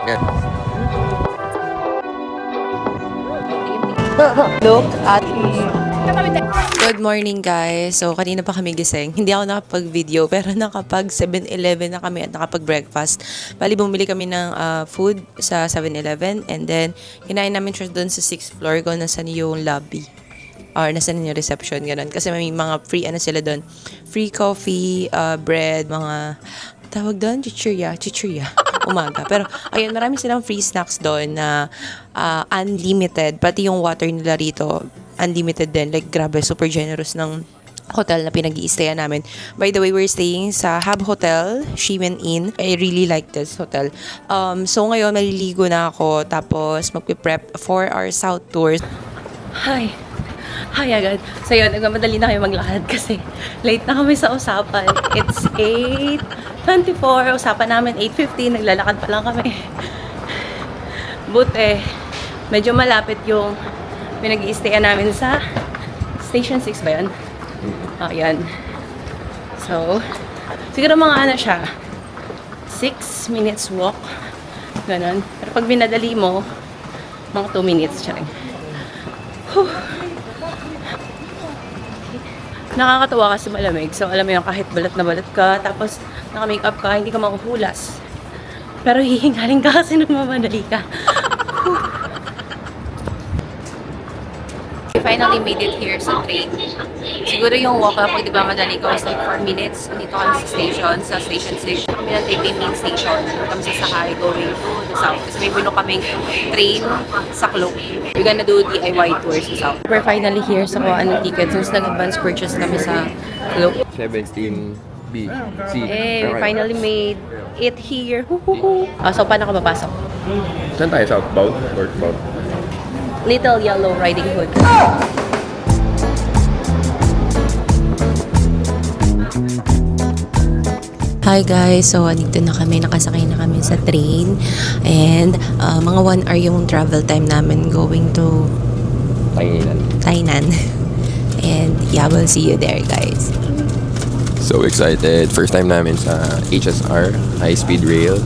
Yan. Look at me. Good morning guys. So kanina pa kami gising. Hindi ako nakapag-video pero nakapag 7-Eleven na kami at nakapag-breakfast. Bali bumili kami ng food sa 7-Eleven and then kinain namin siya doon sa 6th floor kung nasan yung lobby or nasan yung reception, ganun. Kasi may mga free ano sila doon. Free coffee, bread, mga tawag doon, chichirya, umaga. Pero, ayun, marami silang free snacks doon na unlimited. Pati yung water nila rito, unlimited din. Like, grabe, super generous ng hotel na pinag-i-stayan namin. By the way, we're staying sa Hub Hotel, Shimen Inn. I really like this hotel. So, ngayon, maliligo na ako. Tapos, magpiprep for our South tours. Hi! Hi agad. So yun, nagmamadali na kayo maglakad kasi late na kami sa usapan. It's 8:24. Usapan namin 8:50. Naglalakad pa lang kami. Buti, medyo malapit yung pinag-i-stayan namin sa Station 6 ba yun? Oh, yan. So, siguro mga ano siya, 6 minutes walk. Ganon. Pero pag binadali mo, mga 2 minutes siya rin. Whew. Nakakatuwa kasi malamig. So, alam mo yung kahit balat na balat ka, tapos naka-makeup ka, hindi ka makuhulas. Pero hihingaling ka kasi nagmamadali ka. We finally made it here sa train. Siguro yung walk up, pag di ba madali ko, is like 4 minutes. Dito kami sa station, sa Station 6. Kami ng Taipei Main Station. Kami sa Sakay going to the south. Kasi may buno kaming train sa Klook. We're gonna do DIY tours sa south. We're finally here sa kuhaan ng ticket since nag-advance purchase kami sa Klook. 17B. C. Eh, we finally made it here. So, paano ka mapasok? Saan tayo? Southbound? Northbound? Little Yellow Riding Hood. Hi guys, so andito na kami, nakasakay na kami sa train and mga 1 hour yung travel time namin going to Tainan. And yeah, we'll see you there guys. So excited. First time namin sa HSR, High Speed Rail.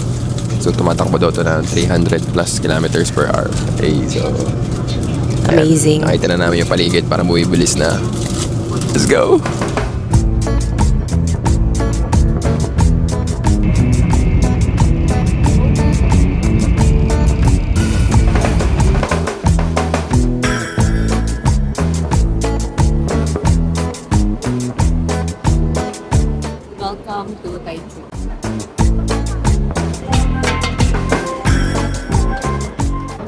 So tumatakbo daw to ng 300 plus kilometers per hour. Okay, so amazing. Nakita na namin yung paligid para bumibilis na. Let's go! Welcome to Taichung.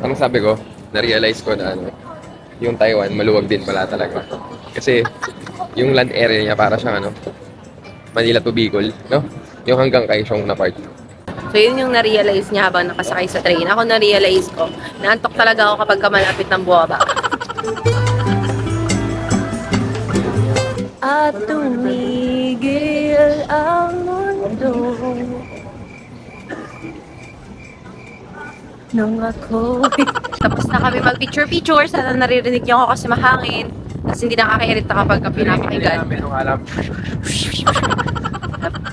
Ang sabi ko, na-realize ko na yung Taiwan, maluwag din pala talaga. Kasi yung land area niya para siyang Manila to Bicol, no? Yung hanggang Kaohsiung na part. So yun yung na-realize niya habang nakasakay sa train. Ako na-realize ko, naantok talaga ako kapag malapit ng buwaba. At tumigil ang mundo nang ako. Tapos na kami mag-picture-picture. Sana naririnig niyo ako kasi mahangin. Tapos hindi nakaka-irita kapag pinapakinggan.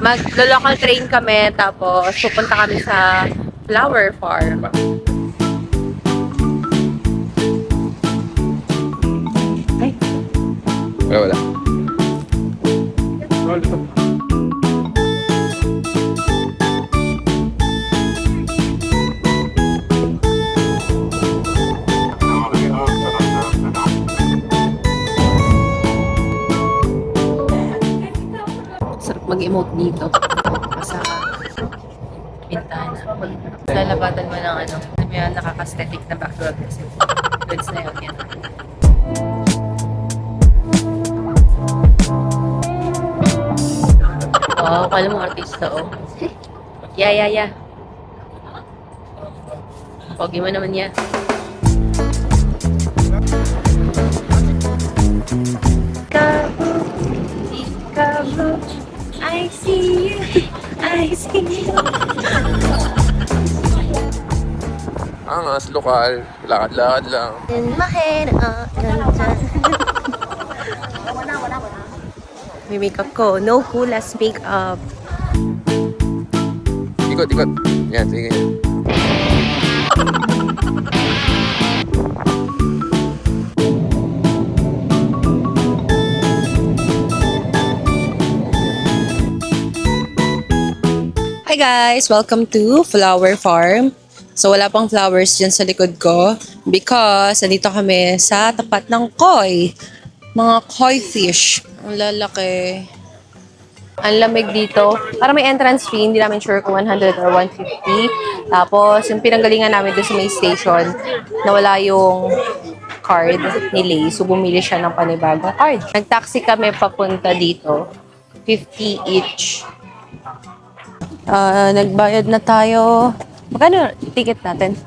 Mag-local train kami. Tapos pupunta kami sa flower farm. Ay. Wala. Sarap mag-emote dito. Sa bintana. Lalabatan mo ng may nakaka-aesthetic na background kasi goods na yun. Yan. Oh, kala mo artista, oh. Yeah. Pogi mo naman yan. Ikaw, I see you. Angas, lokal. Lakad-lakad lang. In my head, may makeup ko. No hulas makeup. Ikot. Yan, sige. Hi guys! Welcome to Flower Farm. So wala pang flowers dyan sa likod ko because nandito kami sa tapat ng koi. Mga koi fish. Ang lalaki. Ang lamig dito. Para may entrance fee, hindi namin sure kung 100 or 150. Tapos, yung pinanggalingan namin doon sa may station, nawala yung card ni Lay. So, bumili siya ng panibagong card. Nag-taxi kami papunta dito. 50 each. Nagbayad na tayo. Magkano ticket natin?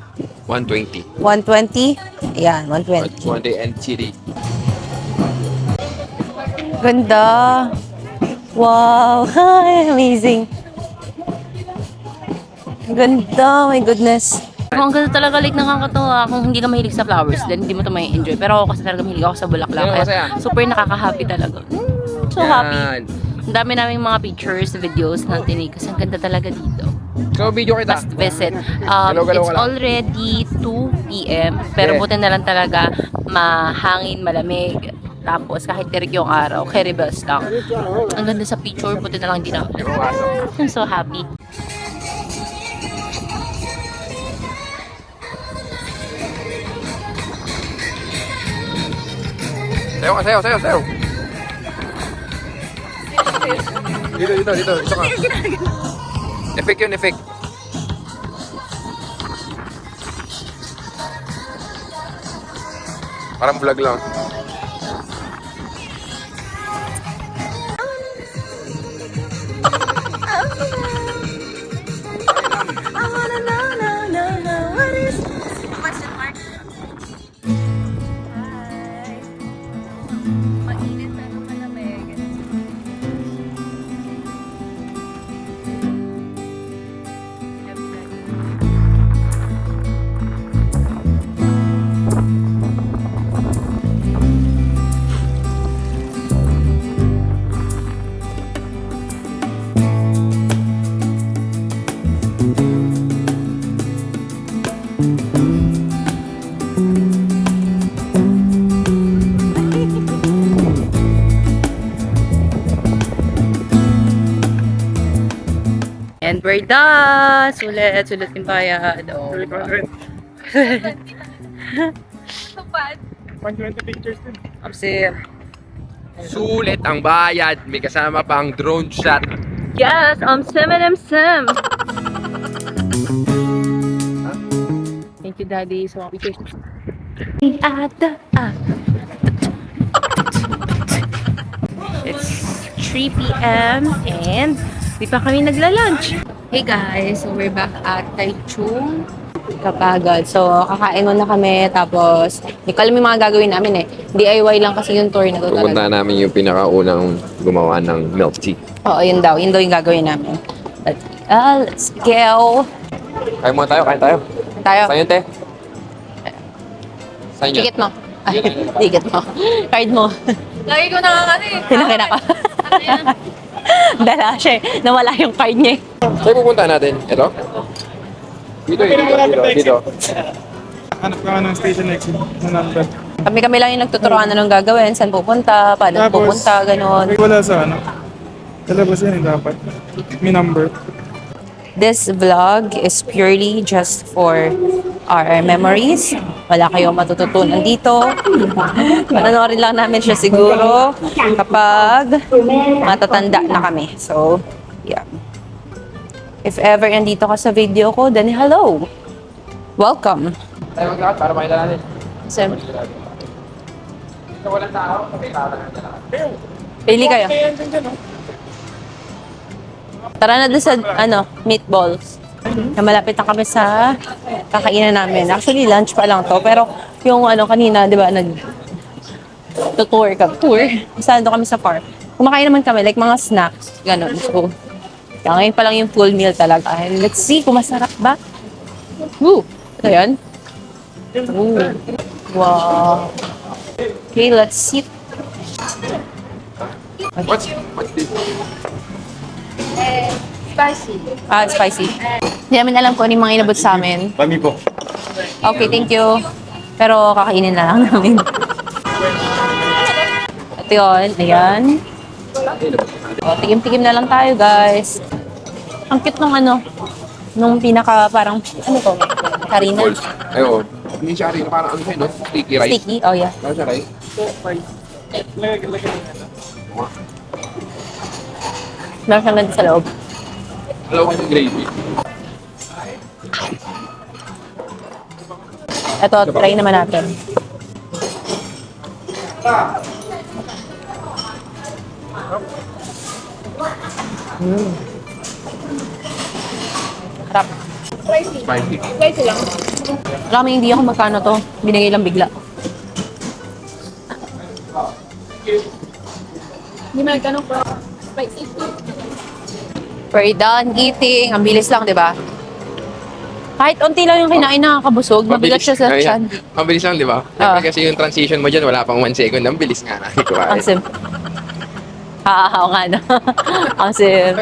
120. 120? Ayan, 120. 120 NTD. Ganda. Wow. Hi, amazing. Ganda. My goodness. Ang ganda talaga, like nakakatawa. Kung hindi ka mahilig sa flowers, then hindi mo ito may enjoy. Pero ako kasi talaga mahilig ako sa bulaklak. Yan ang Kaya masaya. super nakaka-happy talaga. So happy. Ang dami naming mga pictures, videos na tinig. Kasi ang ganda talaga dito. So, video kita. Must visit. Galaw-galaw It's ka lang. already 2 p.m. Pero Yeah. buti na lang talaga mahangin, malamig. Tapos kahit tirik yung araw, carry bells lang. Ang ganda sa picture, buti na lang hindi na. I'm so happy. Sayo ka, sayo, sayo, sayo. Dito ka. Effect yun, effect. Parang vlog lang. And we're done! Sulit yung bayad. Oh. 120 pictures din. Absir. Sulit ang bayad. May kasama pang drone shot. Yes! Sim. Thank you, Daddy. So, pictures. It's 3 p.m. and di pa kami nagla-lunch. Hey guys, so we're back at Taichung. Kapagod. So, kakain muna kami. Tapos, hindi ko alam yung mga gagawin namin eh. DIY lang kasi yung tour na to talaga. Pupunta namin yung pinakaunang gumawa ng milk tea. Oo, yun daw. Yun daw yung gagawin namin. But, let's go. Kain muna tayo, kain tayo. Tayo. Sa'yo, te. Sa'yo. Ticket mo. Ay, ticket mo. Card mo. Lagi ko nakakasi. Pinakita ko. Dala siya. Nawala yung card niya. Saan pupunta natin? Ito? Dito. Hanap ka ng station exit na number. Kami lang yung nagtuturuan na nung gagawin. Saan pupunta, paano pupunta, gano'n. Wala sa ano. Sa labas yan dapat. May number. This vlog is purely just for our memories. Wala kayong matututunan dito. Panonoorin lang namin siya siguro kapag matatanda na kami. So, yeah. If ever nandito ka sa video ko, then hello. Welcome. Tayo maglakad para makita natin. So, Ito walang tao, kakilala na lang. pili kayo. Kaya yan dyan, no? Tara na doon sa, meatballs. Na malapit na kami sa kakainan namin. Actually, lunch pa lang to. Pero yung kanina, di ba, tour kami. Saan doon kami sa park. Kumakain naman kami, like mga snacks. Ganon. So, ngayon pa lang yung full meal talaga. And let's see kung masarap ba. Woo! Ito yan. Ooh. Wow. Okay, let's sit. What's this? Spicy. Spicy. Hindi namin alam kung ano yung mga inabot sa amin. Bami po. Okay, thank you. Pero kakainin na lang namin. Ito yun. Ayan. O, tikim-tikim na lang tayo, guys. Ang cute nung ano, nung pinaka parang, ano to? Harina? Balls. Ayun. Hindi siya rin parang ano siya, no? Sticky rice. Sticky? Oh, yeah. Parang siya rice. Meron siyang ganito sa loob. Alam ko yung gravy. Ito, try naman natin. Harap. Spicy. Alam mo, hindi ako magkano to. Binigay lang bigla. Hindi man ganun po. Spicy. We're done eating. Ang bilis lang, di ba? Kahit unti lang yung kinain, nakakabusog. Mabigat siya sa tiyan. Mabilis lang, di ba? Siyempre kasi yung transition mo dyan, wala pang 1 second. Ang bilis nga na. Ang sim. Oo nga no. Ang sim.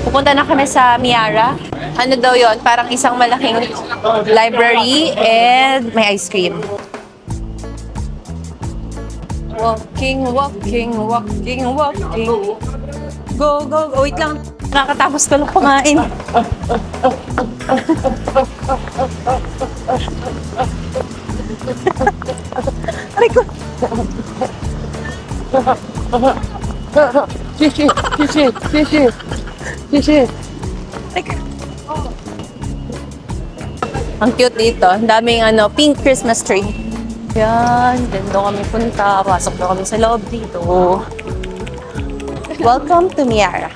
Pupunta na kami sa Miara. Ano daw yon? Parang isang malaking library and may ice cream. Walking, walking, walking, walking. Go, go, go. Wait lang. Nakakatapos ko lang kumain. Aray ko. Aray ko. Ang cute dito. Ang daming pink Christmas tree. Yan. Diyan daw kami punta. Pasok daw kami sa loob dito. Welcome to Miara.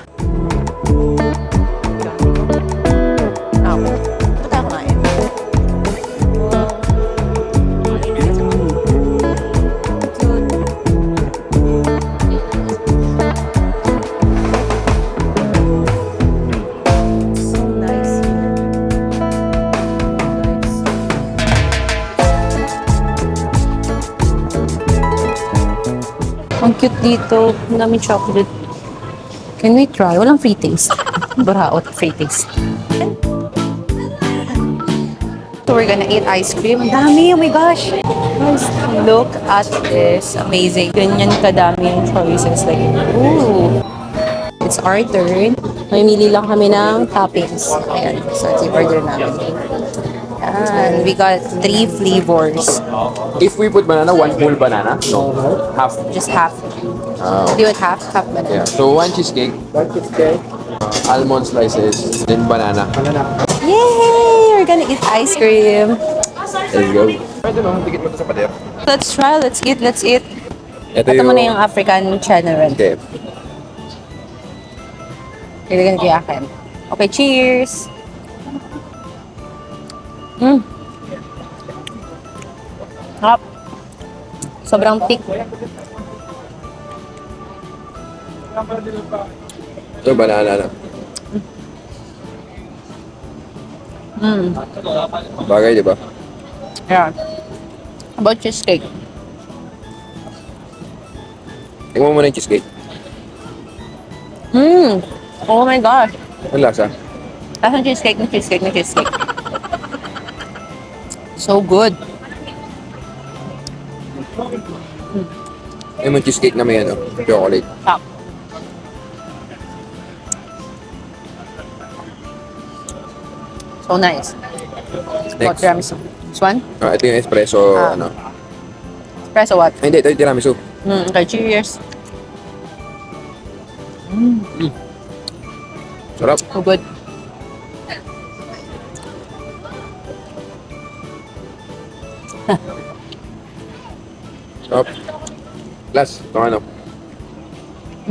Ang cute dito. Ang daming chocolate. Can we try? Walang free taste. Baraot, free taste. So we're gonna eat ice cream. Ang dami! Oh my gosh! Guys, look at this. Amazing. Ganyan kadami yung choices. Like, ooh! It's our turn. Mamili lang kami ng toppings. Ayan. So, ito yung order namin. And we got 3 flavors. If we put banana, 1 whole banana? No. Half. Just half. Do you want half? Half banana. Yeah. So 1 cheesecake. 1 cheesecake. Almond slices. Then banana. Yay! We're gonna eat ice cream. Let's go. Pwede no, tikit mo to sa pader. Let's try. Let's eat. Let's eat. Ito Ito muna yung African channel. Okay. Ilagyan ko yung akin. Okay, cheers! Sarap. Sobrang thick. Ito banana na. Bagay, di ba? Yeah. About cheesecake. Tingnan mo muna yung cheesecake. Oh my gosh. Ang lasa. Lasang cheesecake na cheesecake na cheesecake. So good. Ayun yung cheesecake na may chocolate. Top. So nice. What Next. tiramisu? This one? Ito yung espresso, Espresso what? Ay, hindi, ito yung tiramisu. Okay, cheers. Sarap. So good. Sarap. Last, ito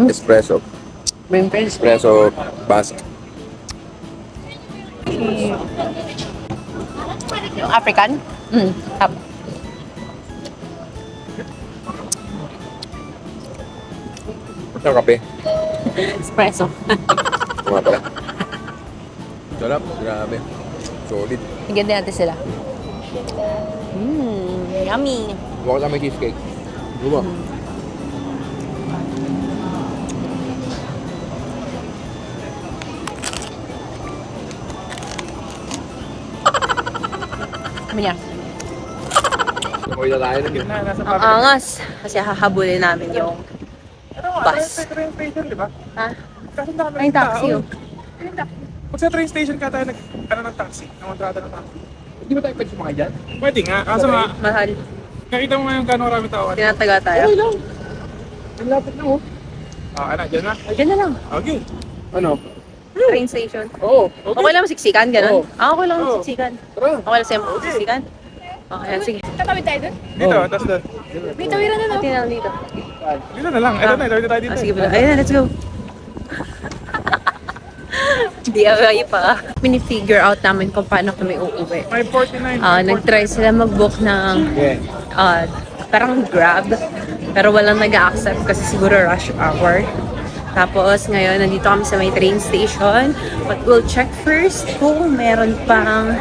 espresso. Brain freeze. Espresso Basque. Yung African? Top. Ang kape. Espresso. Mga pala. Sarap. Grabe. Solid. Higyan din natin sila. Yummy. Buka sa may cheesecake. Diba? Ano niya? Nakoy na tayo nun yun. Nasa Ang angas. Kasi hahabulin namin yung bus. Sa train station, di ba? Ha? Kasi dami Ay, ng tao. taxi oh. Pag sa train station ka tayo ng taxi. Nangontrata ng taxi. Hindi ba tayo pwede sumakay dyan? Pwede nga. Kaso nga, Mahal. nakita mo ngayon gano'ng marami tao. Tinataga tayo. lang. Ang lapit na oh. Ano, dyan na. Diyan na lang. Okay. Ano? Train station. Oo. Okay lang siksikan, ganun? Oo. Okay lang Oo. siksikan. Tara. Okay lang sa'yo siksikan? Okay, sige. Tatawid tayo dun? Dito, tapos doon. May tawiran na, no? Pati na lang dito. Dito na lang. Ito na, ito tayo dito. Sige pala. Ayun, let's go. DIY pa. Mini-figure out namin kung paano kami uuwi. May 49. Nag-try sila mag-book ng parang Grab. Pero walang nag-accept kasi siguro rush hour. Tapos ngayon, nandito kami sa may train station. But we'll check first kung meron pang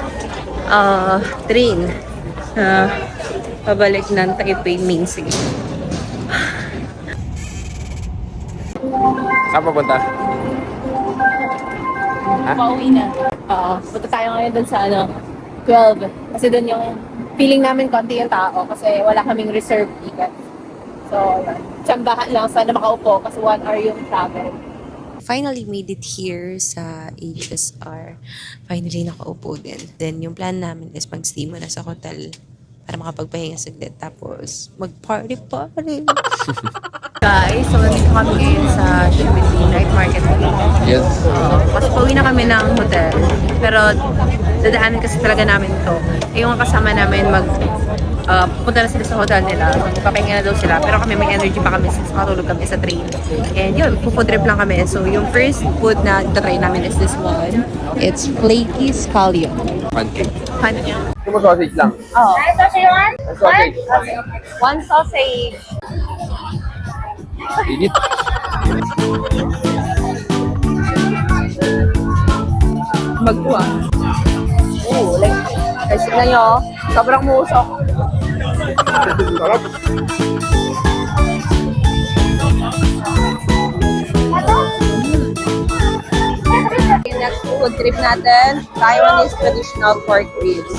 train na pabalik ng Taipei Main City. Saan papunta? Pauwi na. Oo. Punta tayo ngayon dun sa 12. Kasi dun yung feeling namin konti yung tao kasi wala kaming reserve ticket. So, tsambahan lang sana makaupo kasi 1 hour yung travel. Finally made it here sa HSR. Finally nakaupo din. Then yung plan namin is mag-stay muna sa hotel para makapagpahinga saglit. Tapos mag-party. Guys, so nandito kami ngayon sa Shimisi Night Market. Yes. Kasi pauwi na kami ng hotel. Pero dadaanan kasi talaga namin to. Yung kasama namin punta na sila sa hotel nila. Papahinga na daw sila. Pero kami may energy pa kami since makatulog kami sa train. And yun, food trip lang kami. So yung first food na try namin is this one. It's Flaky Scallion. Pancake. Pancake. Yung sausage lang. Oh. Sausage. One sausage. Init. Magkuha. Oo, like, kasi tignan nyo, sobrang musok. Sarap. Yung next food trip natin, Taiwanese traditional pork ribs.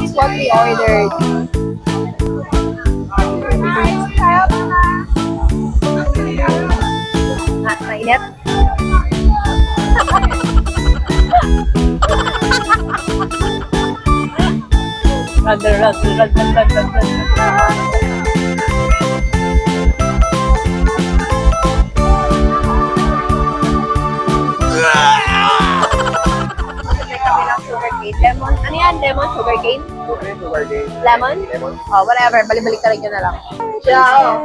This is what we ordered. Mainit. Lemon. Ano yan? Lemon? Sugar cane? Lemon? Oh, whatever. Balik-balik ka na lang. Ciao!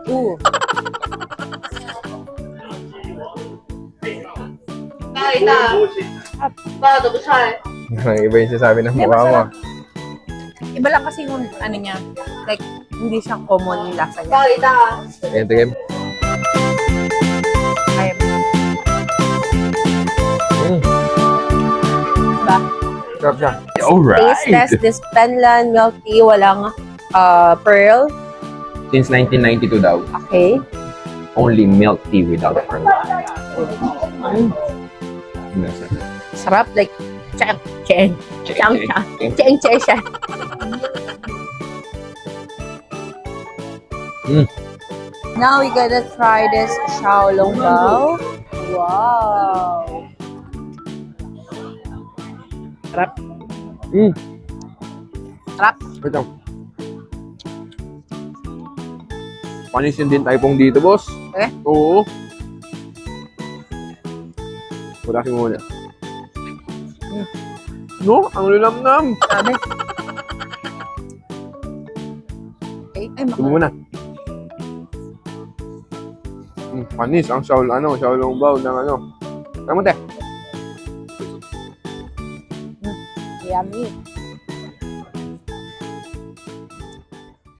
Ooh. Iba yung sasabi ng mukha mo. Iba lang kasi yung ano niya. Like, hindi siya common yung lasa niya. Ayan, tigim. Ay, Mm. ba? Sarap siya. Alright. Taste test this Penlan milk tea. Walang pearl. Since 1992 daw, Okay. only milk tea without pearl. Sarap. Like, chang. Chang. Chang. Chang. Chang. Chang. Chang. Mm. Now we gotta try this Xiaolong Bao. Wow. Sarap. Mm. Sarap. Wait lang. Panisin din tayo pong dito, boss. Eh? Oo. Putasin mo muna. No, ang lulamnam. Sabi. Okay. Ay, Tubo mo na. Panis, ang Xiaolong Bao ng ano. Tama te. yummy.